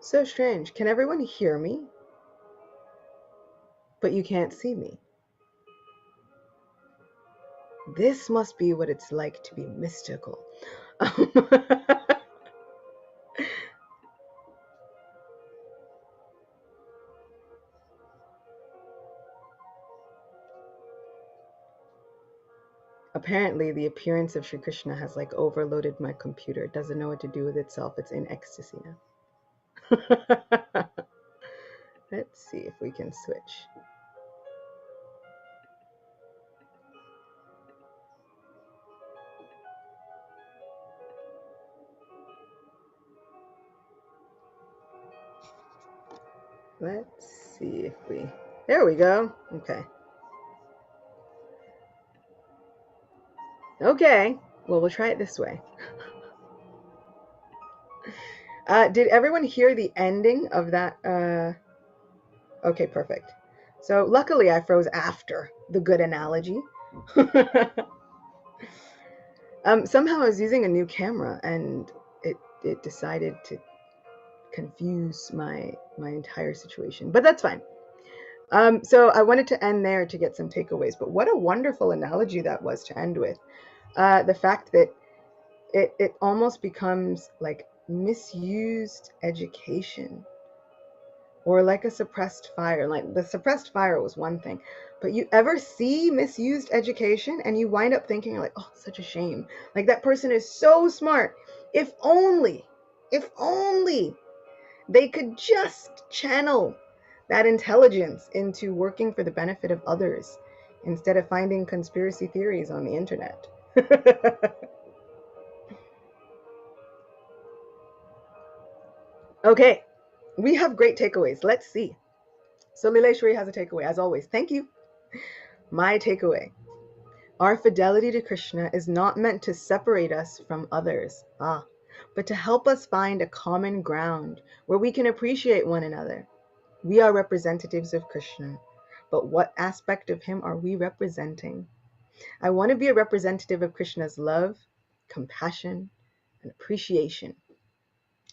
So strange. Can everyone hear me? But you can't see me. This must be what it's like to be mystical. Apparently, the appearance of Sri Krishna has like overloaded my computer. It doesn't know what to do with itself. It's in ecstasy now. Let's see if we can switch. Let's see if we... There we go. Okay. Okay. Well, we'll try it this way. Did everyone hear the ending of that? Okay, perfect. So luckily I froze after the good analogy. Somehow I was using a new camera and it decided to confuse my entire situation, but that's fine. So I wanted to end there to get some takeaways, but what a wonderful analogy that was to end with. The fact that it almost becomes like misused education, or like a suppressed fire. Like the suppressed fire was one thing, but you ever see misused education and you wind up thinking like, oh, such a shame. Like that person is so smart. If only If only they could just channel that intelligence into working for the benefit of others instead of finding conspiracy theories on the internet. Okay, we have great takeaways. Let's see. So Lileshwari has a takeaway, as always. Thank you. My takeaway. Our fidelity to Krishna is not meant to separate us from others, but to help us find a common ground where we can appreciate one another. We are representatives of Krishna, but what aspect of him are we representing? I want to be a representative of Krishna's love, compassion, and appreciation,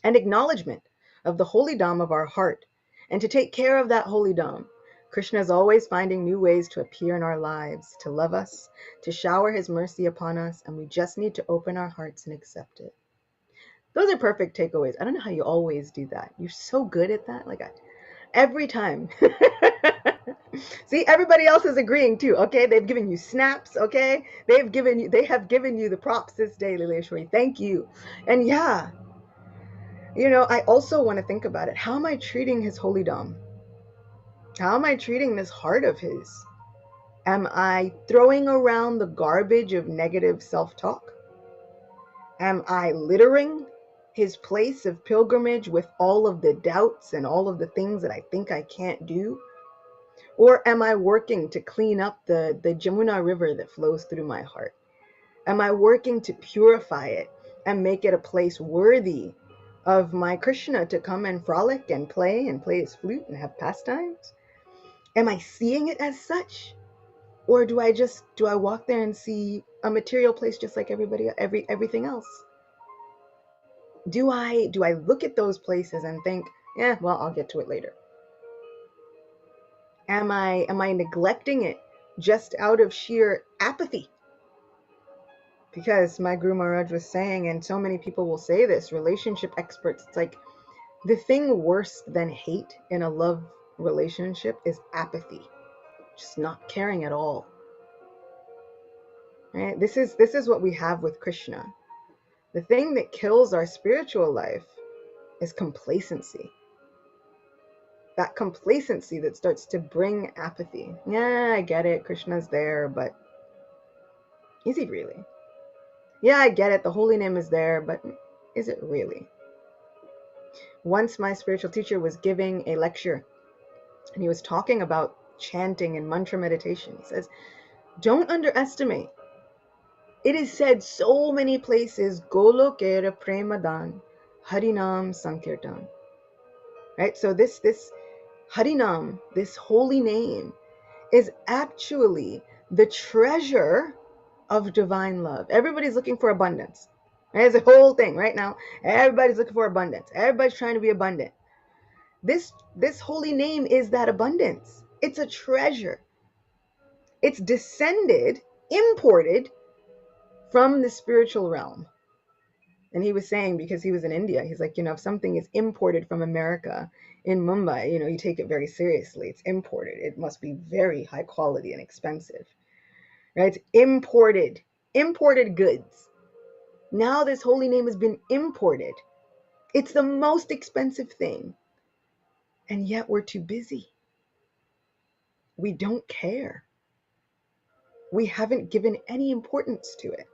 and acknowledgement of the holy Dham of our heart, and to take care of that holy Dham. Krishna is always finding new ways to appear in our lives, to love us, to shower his mercy upon us, and we just need to open our hearts and accept it. Those are perfect takeaways. I don't know how you always do that. You're so good at that. Every time. See, everybody else is agreeing too. Okay, they've given you snaps. Okay, they have given you the props this day, Lileshwari. Thank you. And yeah, I also want to think about it. How am I treating his holy Dham? How am I treating this heart of his? Am I throwing around the garbage of negative self-talk? Am I littering his place of pilgrimage with all of the doubts and all of the things that I think I can't do? Or am I working to clean up the Jamuna river that flows through my heart? Am I working to purify it and make it a place worthy of my Krishna to come and frolic and play his flute and have pastimes? Am I seeing it as such? Or do I walk there and see a material place just like everything else? Do I look at those places and think, yeah, well, I'll get to it later? Am I neglecting it just out of sheer apathy? Because my Guru Maharaj was saying, and so many people will say this, relationship experts, it's like the thing worse than hate in a love relationship is apathy, just not caring at all. Right? This is what we have with Krishna. The thing that kills our spiritual life is complacency. That complacency that starts to bring apathy. Yeah, I get it, Krishna's there, but is he really? Yeah, I get it, the holy name is there, but is it really? Once my spiritual teacher was giving a lecture, and he was talking about chanting and mantra meditation. He says, don't underestimate. It is said so many places, Golokera Premadan, Harinam Sankirtan. Right? So this Harinam, this holy name, is actually the treasure of divine love. Everybody's looking for abundance. Right? It's a whole thing right now. Everybody's looking for abundance. Everybody's trying to be abundant. This holy name is that abundance. It's a treasure. It's descended, imported from the spiritual realm. And he was saying, because he was in India, he's like, if something is imported from America in Mumbai, you take it very seriously. It's imported. It must be very high quality and expensive. Right? It's imported goods. Now this holy name has been imported. It's the most expensive thing. And yet we're too busy. We don't care. We haven't given any importance to it.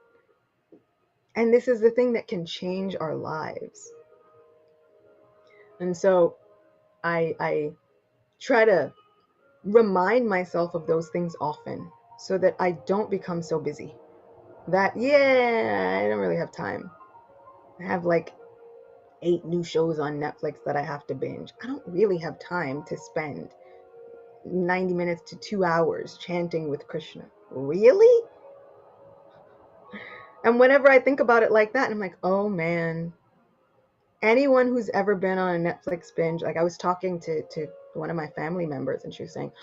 And this is the thing that can change our lives. And so I try to remind myself of those things often so that I don't become so busy that, I don't really have time. I have like 8 new shows on Netflix that I have to binge. I don't really have time to spend 90 minutes to 2 hours chanting with Krishna. Really? And whenever I think about it like that, I'm like, oh man, anyone who's ever been on a Netflix binge, like I was talking to one of my family members and she was saying,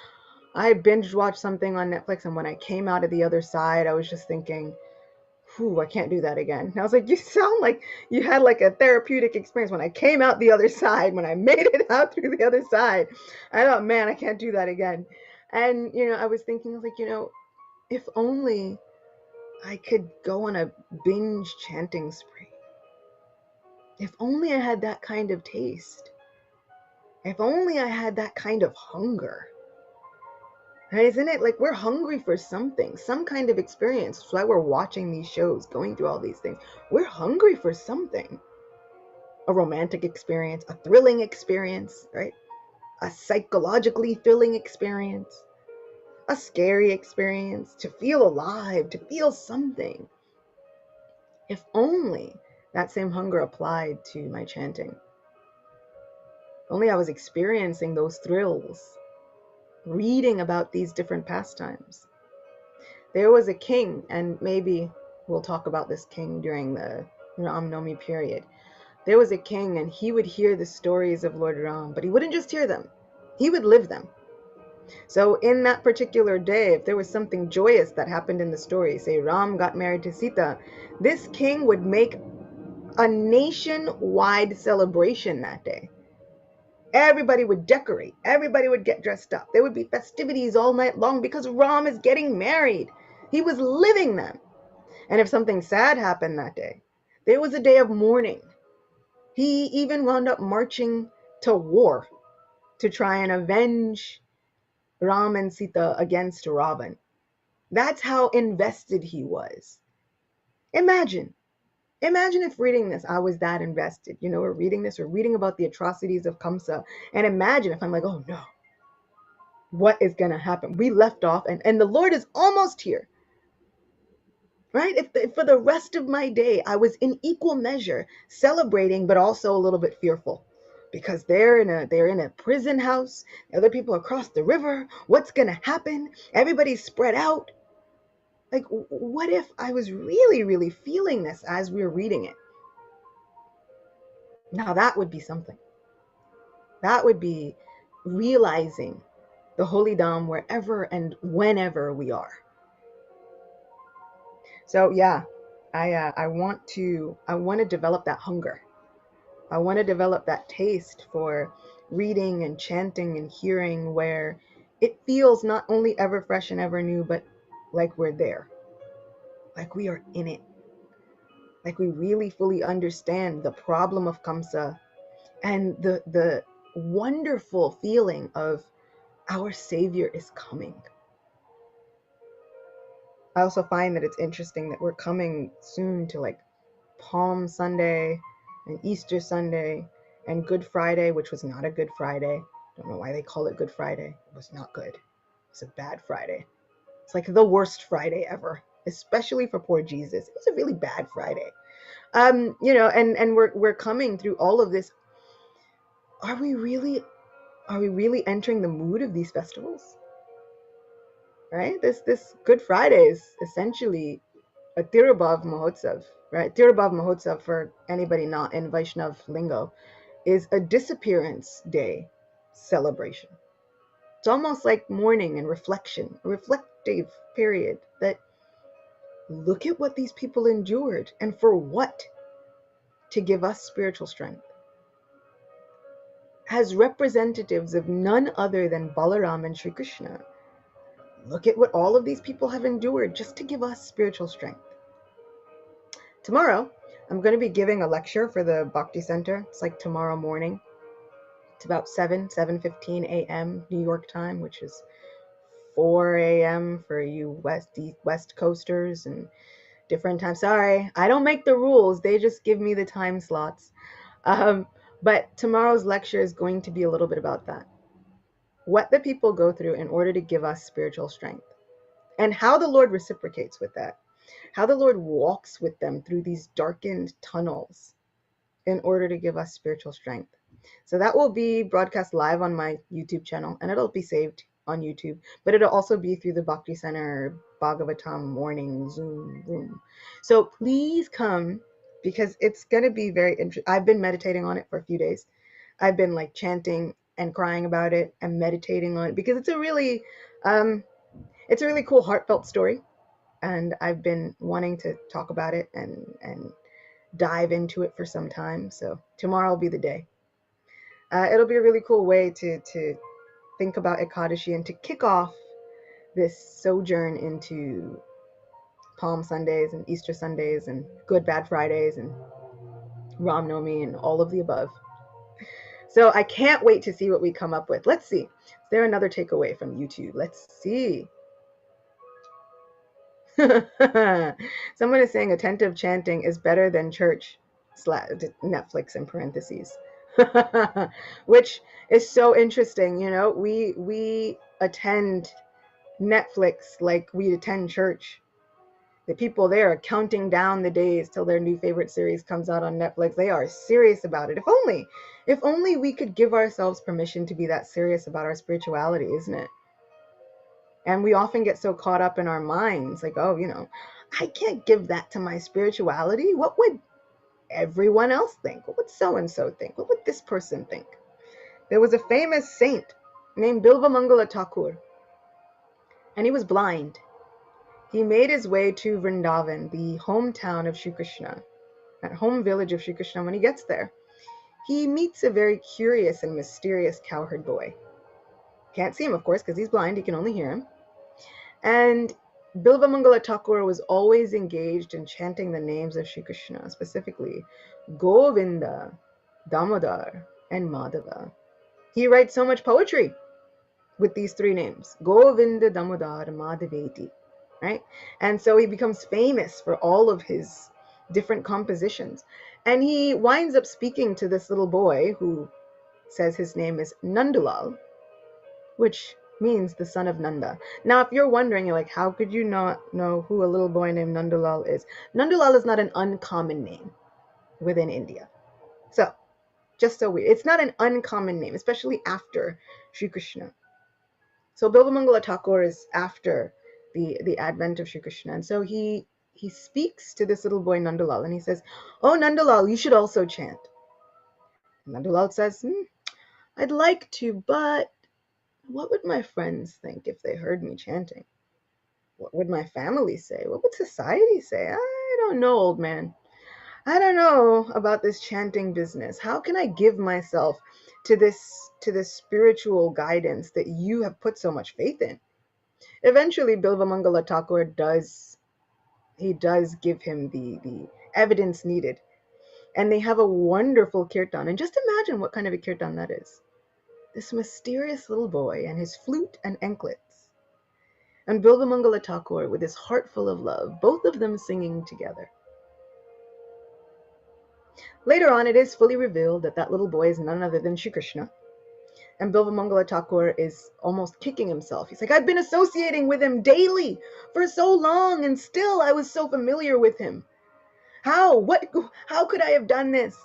I binge watched something on Netflix and when I came out of the other side, I was just thinking, I can't do that again. And I was like, you sound like you had like a therapeutic experience. When I came out the other side, when I made it out through the other side, I thought, man, I can't do that again. And, I was thinking like, if only I could go on a binge chanting spree. If only I had that kind of taste. If only I had that kind of hunger. Right? Isn't it like we're hungry for something, some kind of experience? That's why we're watching these shows, going through all these things. We're hungry for something. A romantic experience, a thrilling experience, right? A psychologically thrilling experience, a scary experience, to feel alive, to feel something. If only that same hunger applied to my chanting. Only I was experiencing those thrills, reading about these different pastimes. There was a king, and maybe we'll talk about this king during the Ram Navami period. There was a king, and he would hear the stories of Lord Ram, but he wouldn't just hear them, he would live them. So in that particular day, if there was something joyous that happened in the story, say Ram got married to Sita, this king would make a nationwide celebration that day. Everybody would decorate. Everybody would get dressed up. There would be festivities all night long because Ram is getting married. He was living them. And if something sad happened that day, there was a day of mourning. He even wound up marching to war to try and avenge Ram and Sita against Ravan. That's how invested he was. Imagine. Imagine if reading this, I was that invested. You know, we're reading this, we're reading about the atrocities of Kamsa. And imagine if I'm like, oh no, what is going to happen? We left off and the Lord is almost here. Right? If for the rest of my day, I was in equal measure celebrating, but also a little bit fearful because they're in a prison house. Other people across the river. What's going to happen? Everybody's spread out. Like, what if I was really, really feeling this as we were reading it? Now that would be something. That would be realizing the Holy Dham wherever and whenever we are. So yeah, I want to develop that hunger. I want to develop that taste for reading and chanting and hearing where it feels not only ever fresh and ever new, but like we're there, like we are in it, like we really fully understand the problem of Kamsa and the wonderful feeling of our Savior is coming. I also find that it's interesting that we're coming soon to like Palm Sunday and Easter Sunday and Good Friday, which was not a Good Friday. Don't know why they call it Good Friday. It was not good. It's a bad Friday. It's like the worst Friday ever, especially for poor Jesus. It was a really bad Friday. You know, and we're coming through all of this. Are we really entering the mood of these festivals? Right? This Good Friday is essentially a Tirubhav Mahotsav, right? Tirubhav Mahotsav, for anybody not in Vaishnav lingo, is a disappearance day celebration. It's almost like mourning and reflection, a reflective period that look at what these people endured and for what? To give us spiritual strength. As representatives of none other than Balarama and Sri Krishna, look at what all of these people have endured just to give us spiritual strength. Tomorrow, I'm going to be giving a lecture for the Bhakti Center. It's like tomorrow morning. It's about 7:15 a.m. New York time, which is 4 a.m. for you West Coasters and different times. Sorry, I don't make the rules. They just give me the time slots. But tomorrow's lecture is going to be a little bit about that. What the people go through in order to give us spiritual strength. And how the Lord reciprocates with that. How the Lord walks with them through these darkened tunnels in order to give us spiritual strength. So that will be broadcast live on my YouTube channel, and it'll be saved on YouTube, but it'll also be through the Bhakti Center Bhagavatam morning Zoom room. So please come, because it's going to be very interesting. I've been meditating on it for a few days. I've been like chanting and crying about it and meditating on it because it's a really cool, heartfelt story. And I've been wanting to talk about it and dive into it for some time. So tomorrow will be the day. It'll be a really cool way to think about Ekadashi and to kick off this sojourn into Palm Sundays and Easter Sundays and Good Bad Fridays and Ram Navami, and all of the above. So I can't wait to see what we come up with. Let's see. Is there another takeaway from YouTube? Let's see. Someone is saying attentive chanting is better than church Netflix in parentheses. Which is so interesting. You know, we attend Netflix like we attend church. The people there are counting down the days till their new favorite series comes out on Netflix. They are serious about it. If only we could give ourselves permission to be that serious about our spirituality, isn't it? And we often get so caught up in our minds, like, oh, I can't give that to my spirituality. What would everyone else think? What would so-and-so think? What would this person think? There was a famous saint named Bilvamangala Thakur, and he was blind. He made his way to Vrindavan, the hometown of Shri Krishna, that home village of Shri Krishna. When he gets there, he meets a very curious and mysterious cowherd boy. Can't see him, of course, because he's blind. He can only hear him. And Bilvamangala Thakur was always engaged in chanting the names of Shri Krishna, specifically Govinda, Damodar, and Madhava. He writes so much poetry with these three names, Govinda, Damodar, Madhaveti, right? And so he becomes famous for all of his different compositions. And he winds up speaking to this little boy who says his name is Nandalal, which means the son of Nanda. Now, if you're wondering, you're like, how could you not know who a little boy named Nandalal is? Nandalal is not an uncommon name within India. So, just so weird. It's not an uncommon name, especially after Sri Krishna. So, Bilvamangala Thakur is after the advent of Sri Krishna. And so he speaks to this little boy Nandalal and he says, oh, Nandalal, you should also chant. And Nandalal says, I'd like to, but what would my friends think if they heard me chanting? What would my family say? What would society say? I don't know, old man. I don't know about this chanting business. How can I give myself to this spiritual guidance that you have put so much faith in? Eventually, Bilvamangala Thakur does give him the evidence needed. And they have a wonderful kirtan. And just imagine what kind of a kirtan that is. This mysterious little boy and his flute and anklets, and Bilvamangala Thakur with his heart full of love, both of them singing together. Later on, it is fully revealed that that little boy is none other than Shri Krishna, and Bilvamangala Thakur is almost kicking himself. He's like, I've been associating with him daily for so long, and still I was so familiar with him. How could I have done this?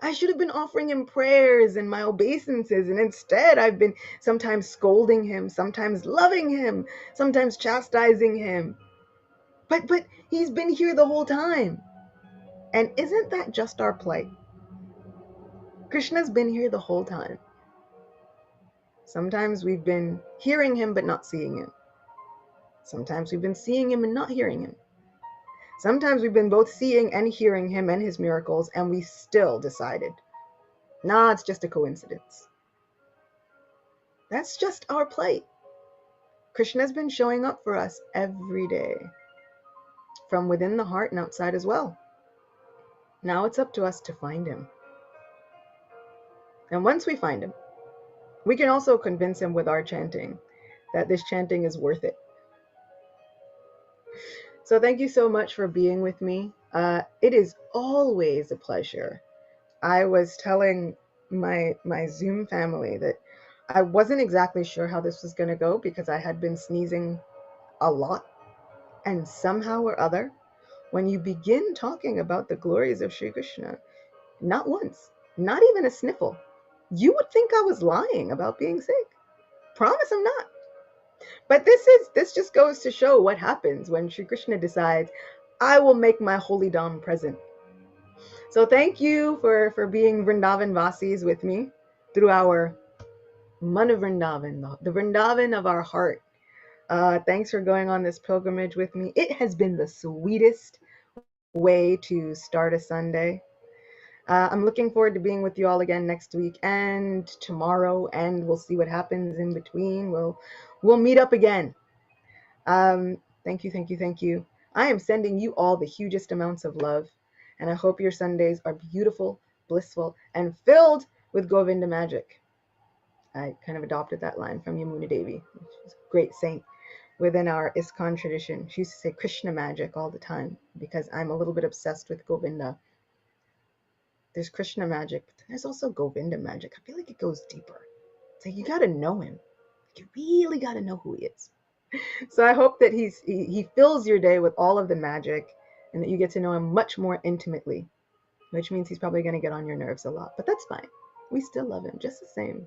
I should have been offering him prayers and my obeisances, and instead I've been sometimes scolding him, sometimes loving him, sometimes chastising him. But he's been here the whole time. And isn't that just our plight? Krishna's been here the whole time. Sometimes we've been hearing him but not seeing him. Sometimes we've been seeing him and not hearing him. Sometimes we've been both seeing and hearing him and his miracles, and we still decided, nah, it's just a coincidence. That's just our plight. Krishna's been showing up for us every day, from within the heart and outside as well. Now it's up to us to find him. And once we find him, we can also convince him with our chanting that this chanting is worth it. So thank you so much for being with me. It is always a pleasure. I was telling my Zoom family that I wasn't exactly sure how this was going to go because I had been sneezing a lot. And somehow or other, when you begin talking about the glories of Sri Krishna, not once, not even a sniffle, you would think I was lying about being sick. Promise I'm not. But this just goes to show what happens when Sri Krishna decides, I will make my holy Dham present. So thank you for being Vrindavan Vasis with me through our Mana Vrindavan, the Vrindavan of our heart. Thanks for going on this pilgrimage with me. It has been the sweetest way to start a Sunday. I'm looking forward to being with you all again next week and tomorrow, and we'll see what happens in between. We'll meet up again. Thank you. I am sending you all the hugest amounts of love, And I hope your Sundays are beautiful, blissful, and filled with Govinda magic. I kind of adopted that line from Yamuna Devi, she's a great saint within our ISKCON tradition. She used to say Krishna magic all the time because I'm a little bit obsessed with Govinda. There's Krishna magic, but there's also Govinda magic. I feel like it goes deeper. It's like you got to know him. You really got to know who he is. So I hope that he fills your day with all of the magic and that you get to know him much more intimately, which means he's probably going to get on your nerves a lot, but that's fine. We still love him just the same.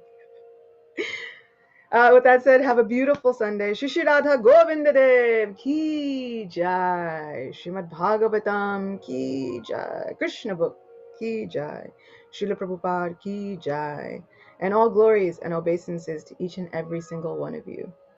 With that said, have a beautiful Sunday. Shri Radha Govinda Dev Ki Jai. Srimad Bhagavatam Ki Jai. Krishna book Ki Jai. Srila Prabhupada Ki Jai. And all glories and obeisances to each and every single one of you.